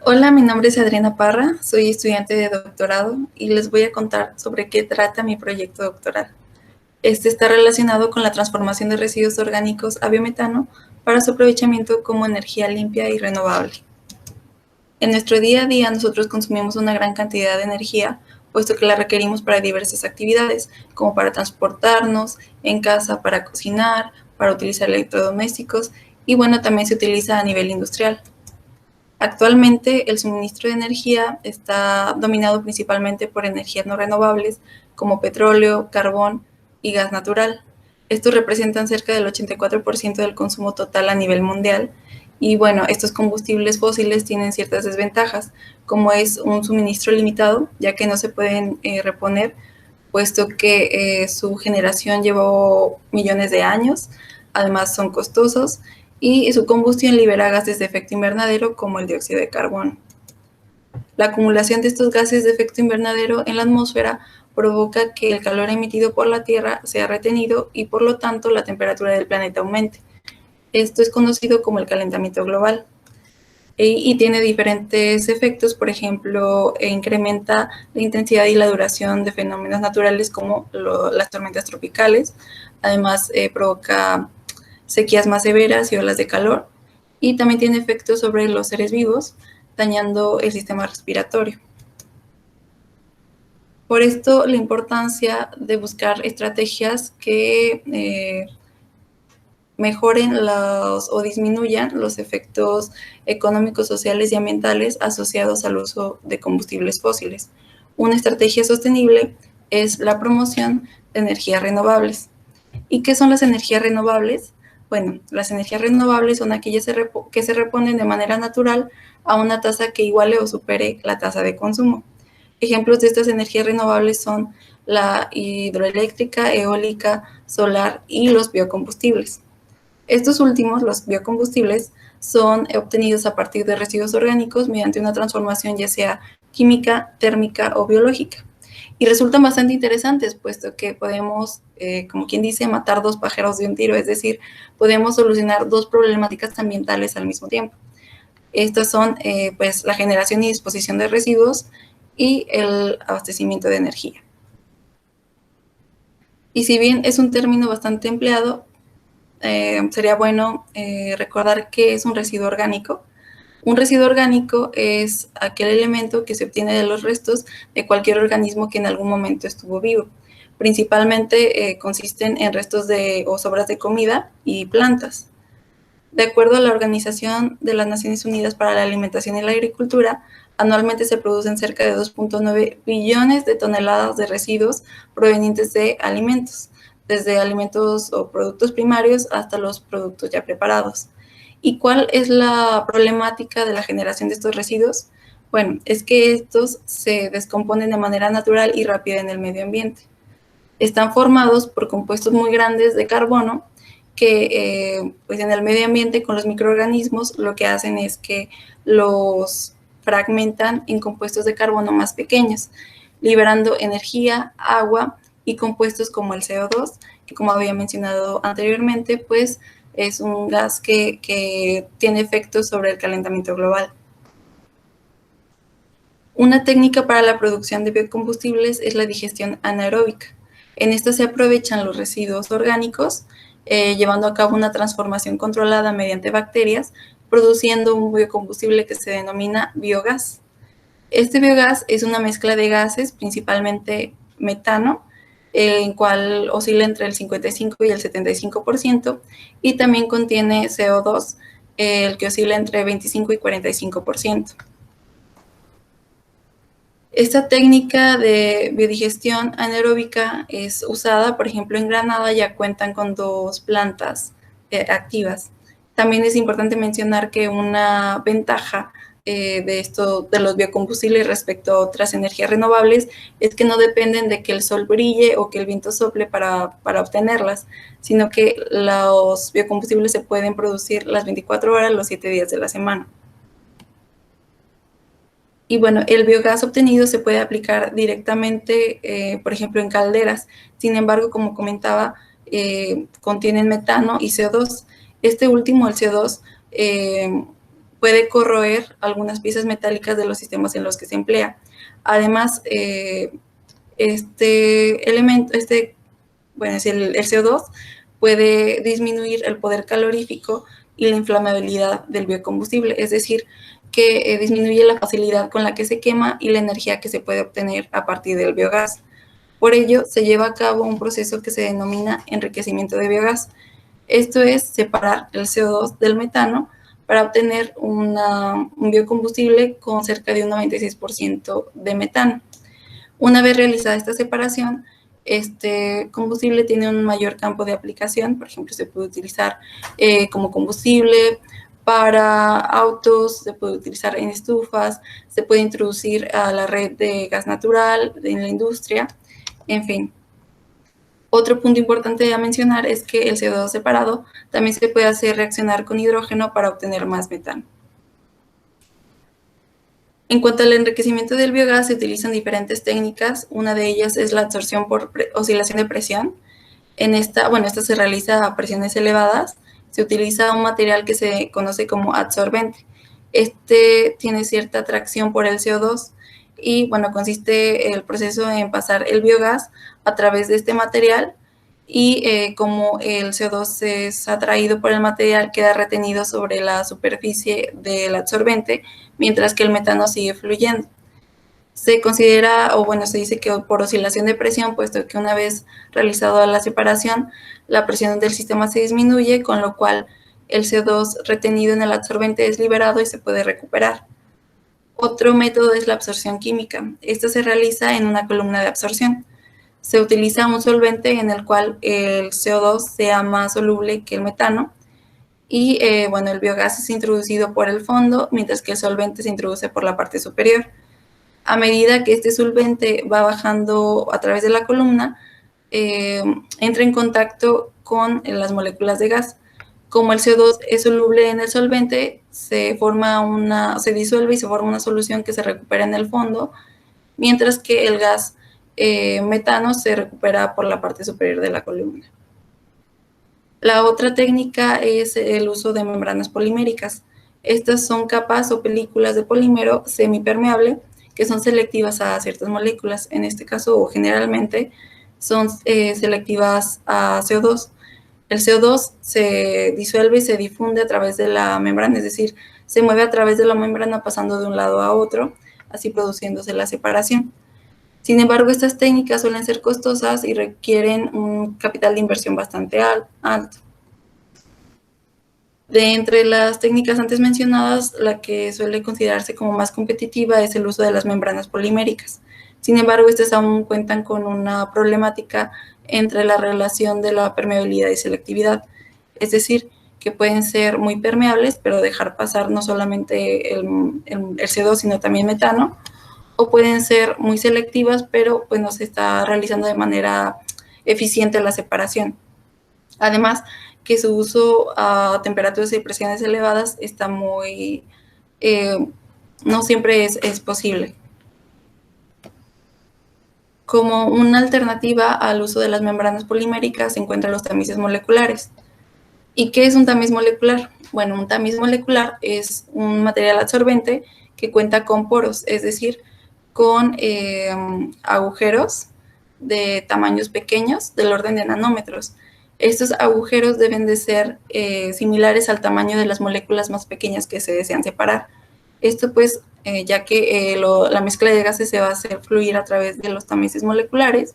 Hola, mi nombre es Adriana Parra, soy estudiante de doctorado y les voy a contar sobre qué trata mi proyecto doctoral. Este está relacionado con la transformación de residuos orgánicos a biometano para su aprovechamiento como energía limpia y renovable. En nuestro día a día nosotros consumimos una gran cantidad de energía, puesto que la requerimos para diversas actividades, como para transportarnos, en casa para cocinar, para utilizar electrodomésticos y bueno, también se utiliza a nivel industrial. Actualmente, el suministro de energía está dominado principalmente por energías no renovables como petróleo, carbón y gas natural. Estos representan cerca del 84% del consumo total a nivel mundial. Y bueno, estos combustibles fósiles tienen ciertas desventajas, como es un suministro limitado, ya que no se pueden reponer, puesto que su generación llevó millones de años, además son costosos y su combustión libera gases de efecto invernadero como el dióxido de carbono. La acumulación de estos gases de efecto invernadero en la atmósfera provoca que el calor emitido por la Tierra sea retenido y por lo tanto la temperatura del planeta aumente. Esto es conocido como el calentamiento global y tiene diferentes efectos, por ejemplo, incrementa la intensidad y la duración de fenómenos naturales como las tormentas tropicales, además provoca sequías más severas y olas de calor, y también tiene efectos sobre los seres vivos, dañando el sistema respiratorio. Por esto, la importancia de buscar estrategias que mejoren o disminuyan los efectos económicos, sociales y ambientales asociados al uso de combustibles fósiles. Una estrategia sostenible es la promoción de energías renovables. ¿Y qué son las energías renovables? Bueno, las energías renovables son aquellas que se reponen de manera natural a una tasa que iguale o supere la tasa de consumo. Ejemplos de estas energías renovables son la hidroeléctrica, eólica, solar y los biocombustibles. Estos últimos, los biocombustibles, son obtenidos a partir de residuos orgánicos mediante una transformación ya sea química, térmica o biológica. Y resultan bastante interesantes, puesto que podemos, como quien dice, matar dos pájaros de un tiro, es decir, podemos solucionar dos problemáticas ambientales al mismo tiempo. Estas son pues la generación y disposición de residuos y el abastecimiento de energía. Y si bien es un término bastante empleado, sería bueno recordar qué es un residuo orgánico. Un residuo orgánico es aquel elemento que se obtiene de los restos de cualquier organismo que en algún momento estuvo vivo. Principalmente consisten en restos o sobras de comida y plantas. De acuerdo a la Organización de las Naciones Unidas para la Alimentación y la Agricultura, anualmente se producen cerca de 2.9 billones de toneladas de residuos provenientes de alimentos, desde alimentos o productos primarios hasta los productos ya preparados. ¿Y cuál es la problemática de la generación de estos residuos? Bueno, es que estos se descomponen de manera natural y rápida en el medio ambiente. Están formados por compuestos muy grandes de carbono que pues en el medio ambiente con los microorganismos lo que hacen es que los fragmentan en compuestos de carbono más pequeños, liberando energía, agua y compuestos como el CO2, que como había mencionado anteriormente, pues es un gas que tiene efectos sobre el calentamiento global. Una técnica para la producción de biocombustibles es la digestión anaeróbica. En esta se aprovechan los residuos orgánicos, llevando a cabo una transformación controlada mediante bacterias, produciendo un biocombustible que se denomina biogás. Este biogás es una mezcla de gases, principalmente metano, en cual oscila entre el 55 y el 75%, y también contiene CO2, el que oscila entre 25 y 45%. Esta técnica de biodigestión anaeróbica es usada, por ejemplo, en Granada ya cuentan con 2 plantas activas. También es importante mencionar que una ventaja de los biocombustibles respecto a otras energías renovables es que no dependen de que el sol brille o que el viento sople para obtenerlas, sino que los biocombustibles se pueden producir las 24 horas, los 7 días de la semana. Y bueno, el biogás obtenido se puede aplicar directamente, por ejemplo, en calderas. Sin embargo, como comentaba, contienen metano y CO2. Este último, el CO2, puede corroer algunas piezas metálicas de los sistemas en los que se emplea. Además, este elemento, bueno, el CO2 puede disminuir el poder calorífico y la inflamabilidad del biocombustible, es decir, que disminuye la facilidad con la que se quema y la energía que se puede obtener a partir del biogás. Por ello, se lleva a cabo un proceso que se denomina enriquecimiento de biogás. Esto es separar el CO2 del metano para obtener un biocombustible con cerca de un 96% de metano. Una vez realizada esta separación, este combustible tiene un mayor campo de aplicación. Por ejemplo, se puede utilizar como combustible para autos, se puede utilizar en estufas, se puede introducir a la red de gas natural en la industria, en fin. Otro punto importante a mencionar es que el CO2 separado también se puede hacer reaccionar con hidrógeno para obtener más metano. En cuanto al enriquecimiento del biogás, se utilizan diferentes técnicas. Una de ellas es la absorción por oscilación de presión. Esta se realiza a presiones elevadas. Se utiliza un material que se conoce como adsorbente. Este tiene cierta atracción por el CO2 y, consiste el proceso en pasar el biogás a través de este material y como el CO2 es atraído por el material, queda retenido sobre la superficie del absorbente, mientras que el metano sigue fluyendo. Se considera, se dice que por oscilación de presión, puesto que una vez realizada la separación, la presión del sistema se disminuye, con lo cual el CO2 retenido en el absorbente es liberado y se puede recuperar. Otro método es la absorción química. Esta se realiza en una columna de absorción. Se utiliza un solvente en el cual el CO2 sea más soluble que el metano y el biogás es introducido por el fondo, mientras que el solvente se introduce por la parte superior. A medida que este solvente va bajando a través de la columna, entra en contacto con las moléculas de gas. Como el CO2 es soluble en el solvente, se disuelve y se forma una solución que se recupera en el fondo, mientras que el gas metano se recupera por la parte superior de la columna. La otra técnica es el uso de membranas poliméricas. Estas son capas o películas de polímero semipermeable que son selectivas a ciertas moléculas. En este caso, o generalmente, son selectivas a CO2. El CO2 se disuelve y se difunde a través de la membrana, es decir, se mueve a través de la membrana pasando de un lado a otro, así produciéndose la separación. Sin embargo, estas técnicas suelen ser costosas y requieren un capital de inversión bastante alto. De entre las técnicas antes mencionadas, la que suele considerarse como más competitiva es el uso de las membranas poliméricas. Sin embargo, estas aún cuentan con una problemática entre la relación de la permeabilidad y selectividad. Es decir, que pueden ser muy permeables, pero dejar pasar no solamente el CO2, sino también metano, o pueden ser muy selectivas, pero pues no se está realizando de manera eficiente la separación. Además, que su uso a temperaturas y presiones elevadas está no siempre es posible. Como una alternativa al uso de las membranas poliméricas se encuentran los tamices moleculares. ¿Y qué es un tamiz molecular? Bueno, un tamiz molecular es un material absorbente que cuenta con poros, es decir, con agujeros de tamaños pequeños del orden de nanómetros. Estos agujeros deben de ser similares al tamaño de las moléculas más pequeñas que se desean separar. Esto pues, ya que la mezcla de gases se va a hacer fluir a través de los tamices moleculares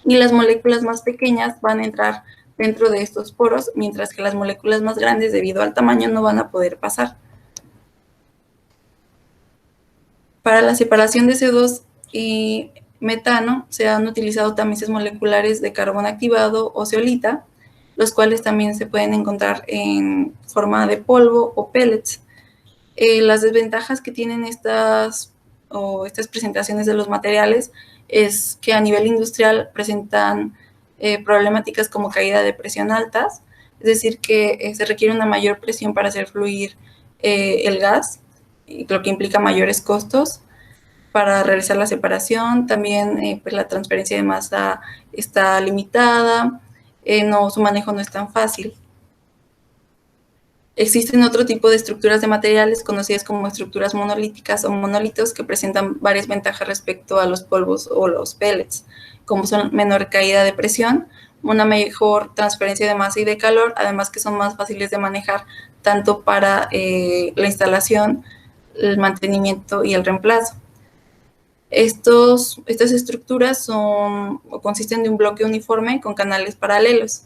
y las moléculas más pequeñas van a entrar dentro de estos poros, mientras que las moléculas más grandes, debido al tamaño, no van a poder pasar. Para la separación de CO2 y metano se han utilizado tamices moleculares de carbón activado o zeolita, los cuales también se pueden encontrar en forma de polvo o pellets. Las desventajas que tienen estas presentaciones de los materiales es que a nivel industrial presentan problemáticas como caída de presión altas, es decir, que se requiere una mayor presión para hacer fluir el gas, lo que implica mayores costos para realizar la separación. También pues la transferencia de masa está limitada, su manejo no es tan fácil. Existen otro tipo de estructuras de materiales conocidas como estructuras monolíticas o monolitos que presentan varias ventajas respecto a los polvos o los pellets, como son menor caída de presión, una mejor transferencia de masa y de calor, además que son más fáciles de manejar tanto para la instalación, el mantenimiento y el reemplazo. Estas estructuras consisten de un bloque uniforme con canales paralelos.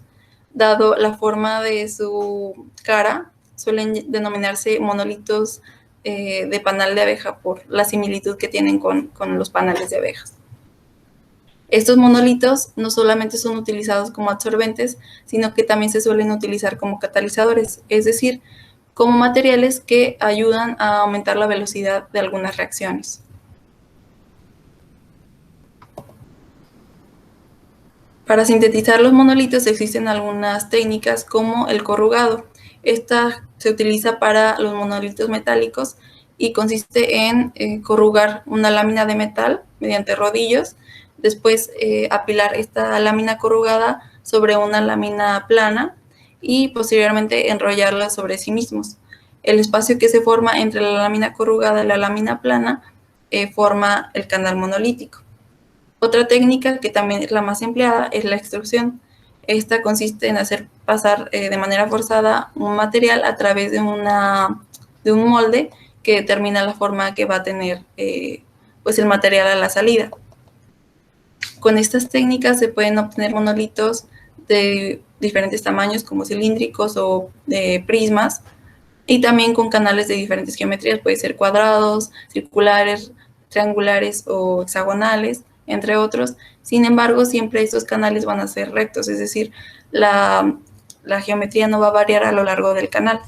Dado la forma de su cara, suelen denominarse monolitos de panal de abeja por la similitud que tienen con los panales de abejas. Estos monolitos no solamente son utilizados como absorbentes, sino que también se suelen utilizar como catalizadores, es decir, como materiales que ayudan a aumentar la velocidad de algunas reacciones. Para sintetizar los monolitos existen algunas técnicas como el corrugado. Esta se utiliza para los monolitos metálicos y consiste en corrugar una lámina de metal mediante rodillos, después apilar esta lámina corrugada sobre una lámina plana y posteriormente enrollarla sobre sí mismos. El espacio que se forma entre la lámina corrugada y la lámina plana forma el canal monolítico. Otra técnica que también es la más empleada es la extrusión. Esta consiste en hacer pasar de manera forzada un material a través de un molde que determina la forma que va a tener pues el material a la salida. Con estas técnicas se pueden obtener monolitos de diferentes tamaños como cilíndricos o de prismas y también con canales de diferentes geometrías, puede ser cuadrados, circulares, triangulares o hexagonales, entre otros. Sin embargo, siempre estos canales van a ser rectos, es decir, la geometría no va a variar a lo largo del canal.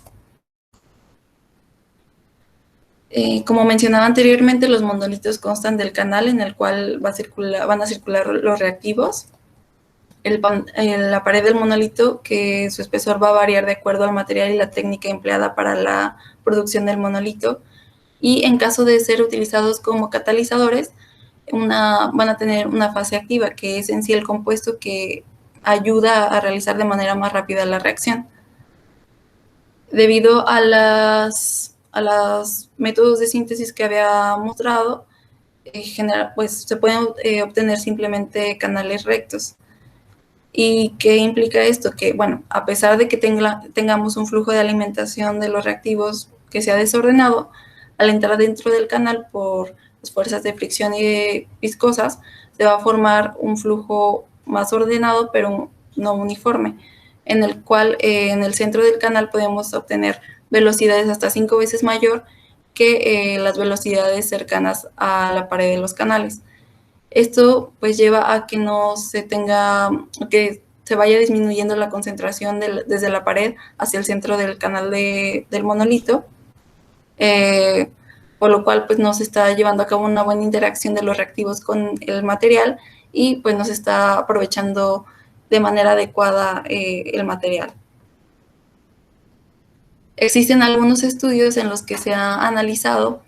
Como mencionaba anteriormente, los monolitos constan del canal en el cual van a circular los reactivos. La pared del monolito, que su espesor va a variar de acuerdo al material y la técnica empleada para la producción del monolito. Y en caso de ser utilizados como catalizadores, van a tener una fase activa, que es en sí el compuesto que ayuda a realizar de manera más rápida la reacción. Debido a los métodos de síntesis que había mostrado, pues se pueden obtener simplemente canales rectos. ¿Y qué implica esto? Que, bueno, a pesar de que tengamos un flujo de alimentación de los reactivos que sea desordenado, al entrar dentro del canal por las fuerzas de fricción y viscosas, se va a formar un flujo más ordenado, pero no uniforme, en el cual en el centro del canal podemos obtener velocidades hasta 5 veces mayor que las velocidades cercanas a la pared de los canales. Esto pues lleva a que que se vaya disminuyendo la concentración desde la pared hacia el centro del canal del monolito, por lo cual pues no se está llevando a cabo una buena interacción de los reactivos con el material y pues no se está aprovechando de manera adecuada el material. Existen algunos estudios en los que se ha analizado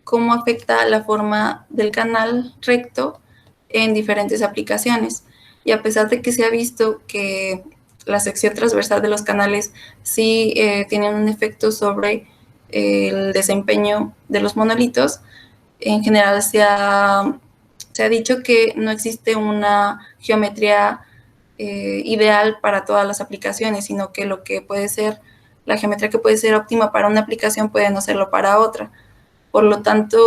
cómo afecta la forma del canal recto en diferentes aplicaciones. Y a pesar de que se ha visto que la sección transversal de los canales sí tienen un efecto sobre el desempeño de los monolitos, en general se ha dicho que no existe una geometría ideal para todas las aplicaciones, sino que la geometría que puede ser óptima para una aplicación puede no serlo para otra. Por lo tanto,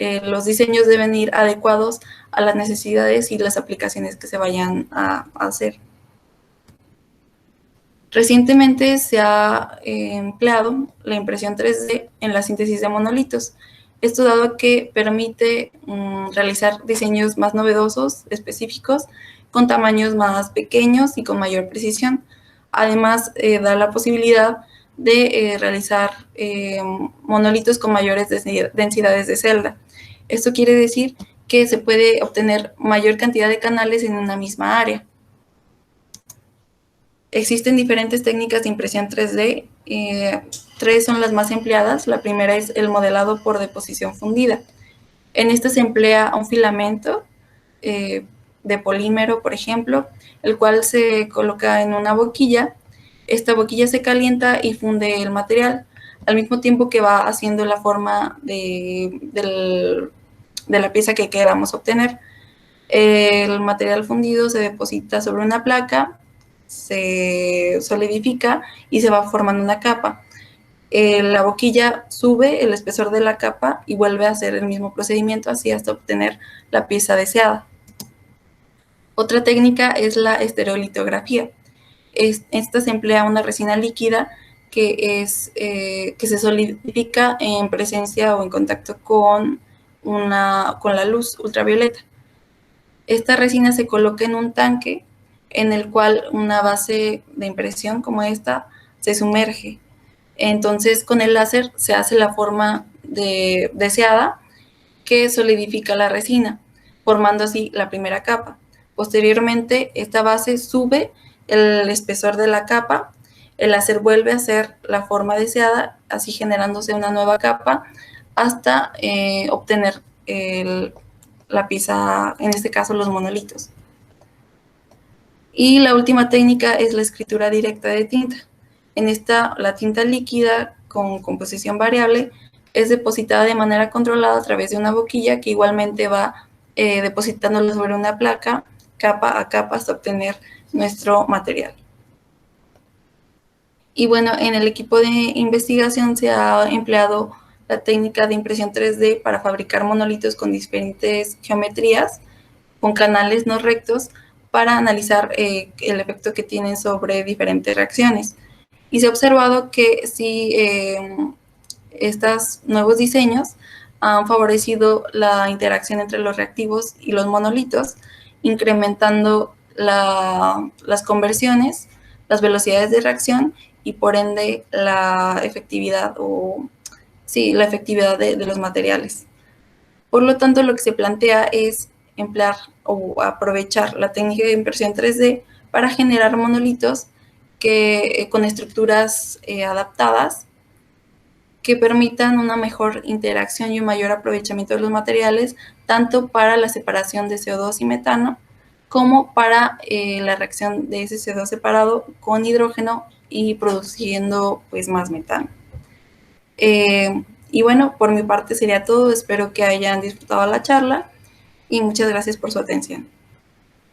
los diseños deben ir adecuados a las necesidades y las aplicaciones que se vayan a hacer. Recientemente se ha empleado la impresión 3D en la síntesis de monolitos. Esto dado que permite realizar diseños más novedosos, específicos, con tamaños más pequeños y con mayor precisión. Además, da la posibilidad de realizar monolitos con mayores densidades de celda. Esto quiere decir que se puede obtener mayor cantidad de canales en una misma área. Existen diferentes técnicas de impresión 3D. Tres son las más empleadas. La primera es el modelado por deposición fundida. En esta se emplea un filamento de polímero, por ejemplo, el cual se coloca en una boquilla Esta boquilla se calienta y funde el material, al mismo tiempo que va haciendo la forma de la pieza que queramos obtener. El material fundido se deposita sobre una placa, se solidifica y se va formando una capa. La boquilla sube el espesor de la capa y vuelve a hacer el mismo procedimiento así hasta obtener la pieza deseada. Otra técnica es la estereolitografía. Esta se emplea una resina líquida que se solidifica en presencia o en contacto con la luz ultravioleta. Esta resina se coloca en un tanque en el cual una base de impresión como esta se sumerge. Entonces, con el láser se hace la forma deseada que solidifica la resina, formando así la primera capa. Posteriormente, esta base sube el espesor de la capa, el láser vuelve a hacer la forma deseada, así generándose una nueva capa hasta obtener la pieza, en este caso los monolitos. Y la última técnica es la escritura directa de tinta. En esta, la tinta líquida con composición variable es depositada de manera controlada a través de una boquilla que igualmente va depositándolo sobre una placa, capa a capa, hasta obtener nuestro material. Y bueno, en el equipo de investigación se ha empleado la técnica de impresión 3D para fabricar monolitos con diferentes geometrías, con canales no rectos, para analizar el efecto que tienen sobre diferentes reacciones. Y se ha observado que si estos nuevos diseños han favorecido la interacción entre los reactivos y los monolitos, incrementando las conversiones, las velocidades de reacción y por ende la efectividad de los materiales. Por lo tanto, lo que se plantea es emplear o aprovechar la técnica de impresión 3D para generar monolitos con estructuras adaptadas que permitan una mejor interacción y un mayor aprovechamiento de los materiales, tanto para la separación de CO2 y metano, como para la reacción de ese CO2 separado con hidrógeno y produciendo pues más metano. Y bueno, por mi parte sería todo. Espero que hayan disfrutado la charla y muchas gracias por su atención.